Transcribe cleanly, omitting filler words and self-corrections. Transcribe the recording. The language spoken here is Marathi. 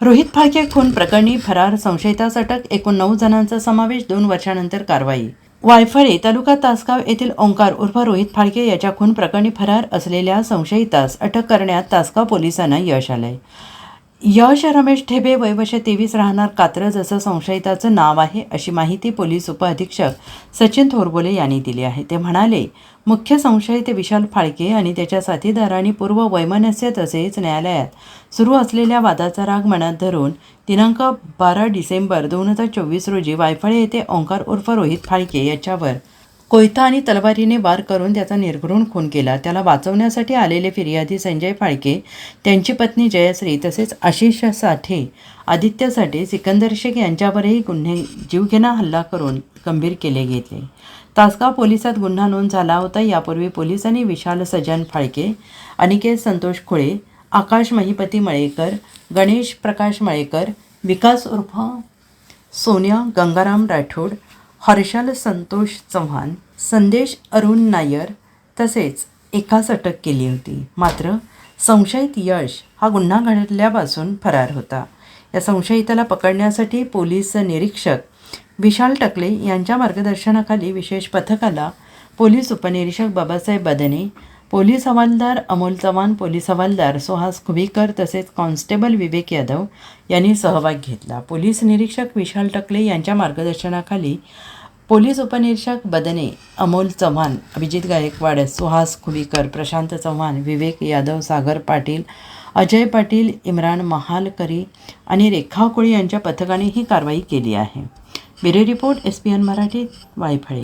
रोहित फाळके खून प्रकरणी फरार संशयितास अटक. एकूण 9 जणांचा समावेश. 2 वर्षांनंतर कारवाई. वायफळे तालुका तासगाव येथील ओंकार उर्फ रोहित फाळके याच्या खून प्रकरणी फरार असलेल्या संशयितास अटक करण्यात तासगाव पोलिसांना यश आलंय. यश रमेश ठेबे वय वर्ष 23 राहणार कात्रज असं संशयिताचं नाव आहे, अशी माहिती पोलीस उपअधीक्षक सचिन थोरबोले यांनी दिली आहे. ते म्हणाले, मुख्य संशयित विशाल फाळके आणि त्याच्या साथीदारांनी पूर्व वैमनस्य तसेच न्यायालयात सुरू असलेल्या वादाचा राग मनात धरून दिनांक 12 डिसेंबर 2024 रोजी वायफळे येथे ओंकार उर्फ रोहित फाळके याच्यावर कोयता आणि तलवारीने वार करून त्याचा निर्घृण खून केला. त्याला वाचवण्यासाठी आलेले फिर्यादी संजय फाळके, त्यांची पत्नी जयश्री तसेच आशिष साठे, आदित्य साठे, सिकंदर शेख यांच्यावरही जीवघेणा हल्ला करून गंभीर केले गेले. तासगाव पोलिसात गुन्हा नोंद झाला होता. यापूर्वी पोलिसांनी विशाल सजन फाळके, अनिकेत संतोष खुळे, आकाश महिपती मळेकर, गणेश प्रकाश मळेकर, विकास उर्फ सोनिया गंगाराम राठोड, हर्षल संतोष चव्हाण, संदेश अरुण नायर तसेच एकास अटक केली होती. मात्र संशयित यश हा गुन्हा घडल्यापासून फरार होता. या संशयिताला पकडण्यासाठी पोलीस निरीक्षक विशाल टकले यांच्या मार्गदर्शनाखाली विशेष पथकाला पोलीस उपनिरीक्षक बाबासाहेब बदने, पोलीस हवालदार अमोल चव्हाण, पोलीस हवालदार सुहास खुबीकर तसेच कॉन्स्टेबल विवेक यादव यांनी सहभाग घेतला. पोलीस निरीक्षक विशाल टकले यांच्या मार्गदर्शनाखाली पोलीस उपनिरीक्षक बदने, अमोल चव्हाण, अभिजित गायकवाड, सुहास खुबीकर, प्रशांत चव्हाण, विवेक यादव, सागर पाटील, अजय पाटील, इम्रान महालकरी आणि रेखा कोळी यांच्या पथकाने ही कारवाई केली आहे. Bureau report SPN Marathi, Vayphale.